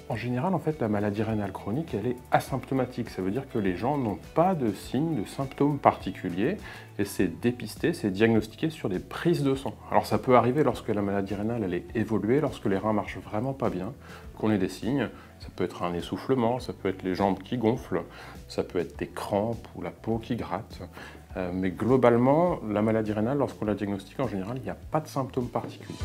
En général, en fait, la maladie rénale chronique, elle est asymptomatique. Ça veut dire que les gens n'ont pas de signes, de symptômes particuliers et c'est dépisté, c'est diagnostiqué sur des prises de sang. Alors ça peut arriver lorsque la maladie rénale elle est évoluée, lorsque les reins marchent vraiment pas bien, qu'on ait des signes. Ça peut être un essoufflement, ça peut être les jambes qui gonflent, ça peut être des crampes ou la peau qui gratte. Mais globalement, la maladie rénale, lorsqu'on la diagnostique, en général, il n'y a pas de symptômes particuliers.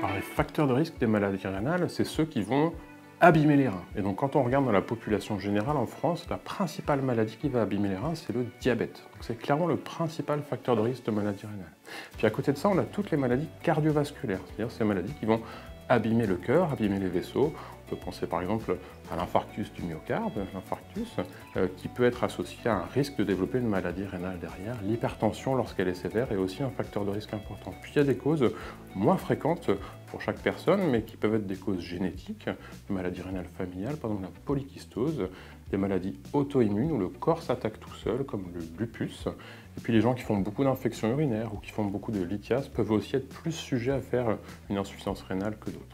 Alors, les facteurs de risque des maladies rénales, c'est ceux qui vont abîmer les reins. Et donc quand on regarde dans la population générale en France, la principale maladie qui va abîmer les reins, c'est le diabète. Donc c'est clairement le principal facteur de risque de maladie rénale. Puis à côté de ça, on a toutes les maladies cardiovasculaires, c'est-à-dire ces maladies qui vont abîmer le cœur, abîmer les vaisseaux. On peut penser par exemple à l'infarctus du myocarde, l'infarctus, qui peut être associé à un risque de développer une maladie rénale derrière. L'hypertension, lorsqu'elle est sévère, est aussi un facteur de risque important. Puis il y a des causes moins fréquentes pour chaque personne, mais qui peuvent être des causes génétiques, des maladies rénales familiales, par exemple la polykystose, des maladies auto-immunes où le corps s'attaque tout seul, comme le lupus. Et puis les gens qui font beaucoup d'infections urinaires ou qui font beaucoup de lithiase peuvent aussi être plus sujets à faire une insuffisance rénale que d'autres.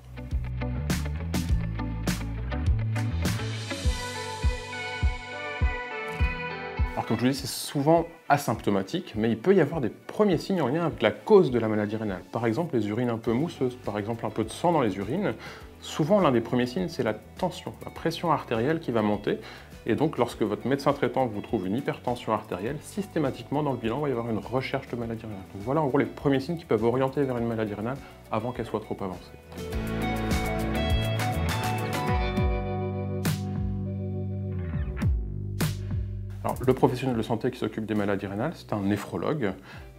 Alors comme je vous dis, c'est souvent asymptomatique, mais il peut y avoir des premiers signes en lien avec la cause de la maladie rénale. Par exemple, les urines un peu mousseuses, par exemple un peu de sang dans les urines. Souvent, l'un des premiers signes, c'est la tension, la pression artérielle qui va monter. Et donc, lorsque votre médecin traitant vous trouve une hypertension artérielle, systématiquement dans le bilan, il va y avoir une recherche de maladie rénale. Donc voilà en gros les premiers signes qui peuvent orienter vers une maladie rénale avant qu'elle soit trop avancée. Alors, le professionnel de santé qui s'occupe des maladies rénales, c'est un néphrologue.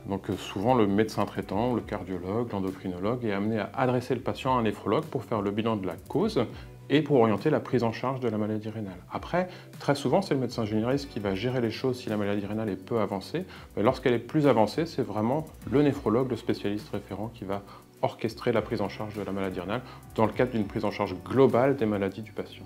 Donc souvent le médecin traitant, le cardiologue, l'endocrinologue est amené à adresser le patient à un néphrologue pour faire le bilan de la cause et pour orienter la prise en charge de la maladie rénale. Après, très souvent, c'est le médecin généraliste qui va gérer les choses si la maladie rénale est peu avancée. Mais lorsqu'elle est plus avancée, c'est vraiment le néphrologue, le spécialiste référent qui va orchestrer la prise en charge de la maladie rénale dans le cadre d'une prise en charge globale des maladies du patient.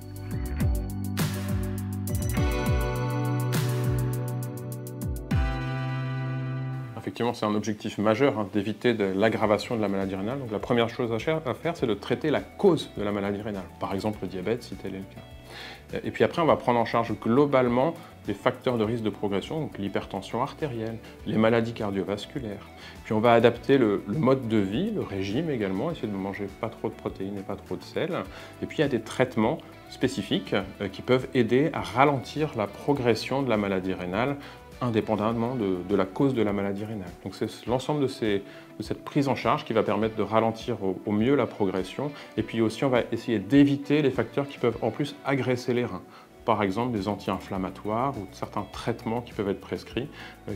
Effectivement, c'est un objectif majeur d'éviter l'aggravation de la maladie rénale. Donc la première chose à faire, c'est de traiter la cause de la maladie rénale, par exemple le diabète si tel est le cas. Et puis après, on va prendre en charge globalement les facteurs de risque de progression, donc l'hypertension artérielle, les maladies cardiovasculaires. Puis on va adapter le mode de vie, le régime également, essayer de ne manger pas trop de protéines et pas trop de sel. Et puis il y a des traitements spécifiques qui peuvent aider à ralentir la progression de la maladie rénale indépendamment de la cause de la maladie rénale. Donc c'est l'ensemble de cette prise en charge qui va permettre de ralentir au mieux la progression. Et puis aussi, on va essayer d'éviter les facteurs qui peuvent en plus agresser les reins. Par exemple, des anti-inflammatoires ou certains traitements qui peuvent être prescrits,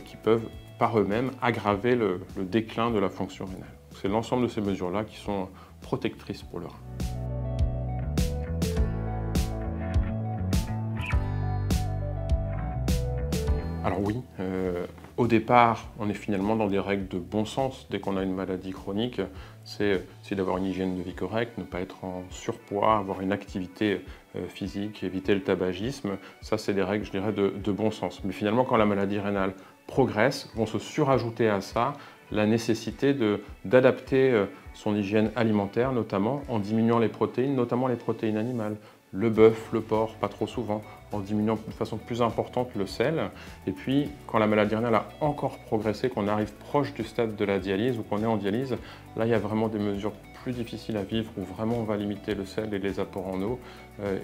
qui peuvent par eux-mêmes aggraver le déclin de la fonction rénale. C'est l'ensemble de ces mesures-là qui sont protectrices pour le rein. Alors oui, au départ, on est finalement dans des règles de bon sens. Dès qu'on a une maladie chronique, c'est d'avoir une hygiène de vie correcte, ne pas être en surpoids, avoir une activité physique, éviter le tabagisme. Ça, c'est des règles, je dirais, de bon sens. Mais finalement, quand la maladie rénale progresse, vont se surajouter à ça la nécessité d'adapter son hygiène alimentaire, notamment en diminuant les protéines, notamment les protéines animales. Le bœuf, le porc, pas trop souvent, en diminuant de façon plus importante le sel. Et puis, quand la maladie rénale a encore progressé, qu'on arrive proche du stade de la dialyse ou qu'on est en dialyse, là, il y a vraiment des mesures plus difficiles à vivre où vraiment on va limiter le sel et les apports en eau,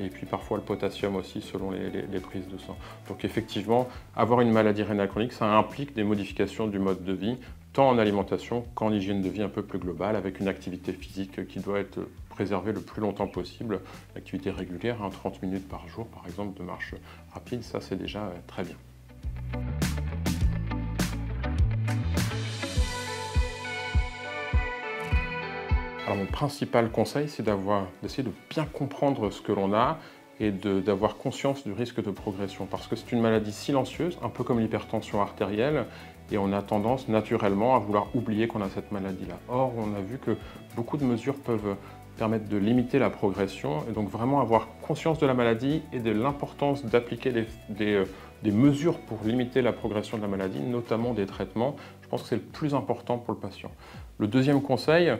et puis parfois le potassium aussi selon les prises de sang. Donc effectivement, avoir une maladie rénale chronique, ça implique des modifications du mode de vie, tant en alimentation qu'en hygiène de vie un peu plus globale, avec une activité physique qui doit être préservée le plus longtemps possible. L'activité régulière, 30 minutes par jour, par exemple, de marche rapide, ça c'est déjà très bien. Alors mon principal conseil, c'est d'essayer de bien comprendre ce que l'on a et d'avoir conscience du risque de progression, parce que c'est une maladie silencieuse, un peu comme l'hypertension artérielle, et on a tendance naturellement à vouloir oublier qu'on a cette maladie-là. Or, on a vu que beaucoup de mesures peuvent permettent de limiter la progression et donc vraiment avoir conscience de la maladie et de l'importance d'appliquer des mesures pour limiter la progression de la maladie, notamment des traitements. Je pense que c'est le plus important pour le patient. Le deuxième conseil,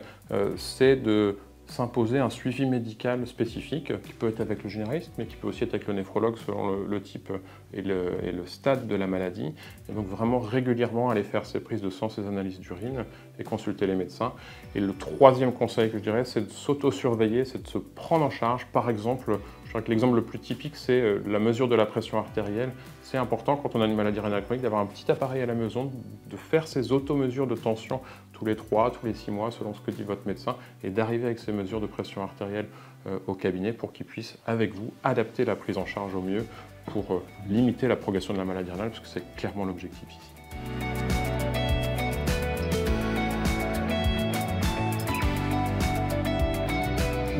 c'est de s'imposer un suivi médical spécifique qui peut être avec le généraliste, mais qui peut aussi être avec le néphrologue selon le type et le stade de la maladie. Et donc vraiment régulièrement aller faire ses prises de sang, ses analyses d'urine et consulter les médecins. Et le troisième conseil que je dirais, c'est de s'auto-surveiller, c'est de se prendre en charge. Par exemple, je dirais que l'exemple le plus typique, c'est la mesure de la pression artérielle. C'est important quand on a une maladie rénale chronique d'avoir un petit appareil à la maison, de faire ces auto-mesures de tension tous les 3, tous les 6 mois, selon ce que dit votre médecin, et d'arriver avec ces mesures de pression artérielle au cabinet pour qu'il puisse, avec vous, adapter la prise en charge au mieux pour limiter la progression de la maladie rénale, parce que c'est clairement l'objectif ici.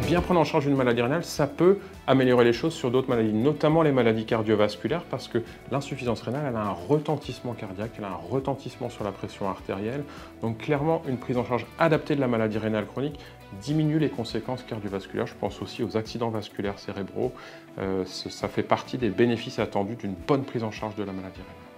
Bien prendre en charge une maladie rénale, ça peut améliorer les choses sur d'autres maladies, notamment les maladies cardiovasculaires, parce que l'insuffisance rénale, elle a un retentissement cardiaque, elle a un retentissement sur la pression artérielle. Donc clairement, une prise en charge adaptée de la maladie rénale chronique diminue les conséquences cardiovasculaires. Je pense aussi aux accidents vasculaires cérébraux. Ça fait partie des bénéfices attendus d'une bonne prise en charge de la maladie rénale.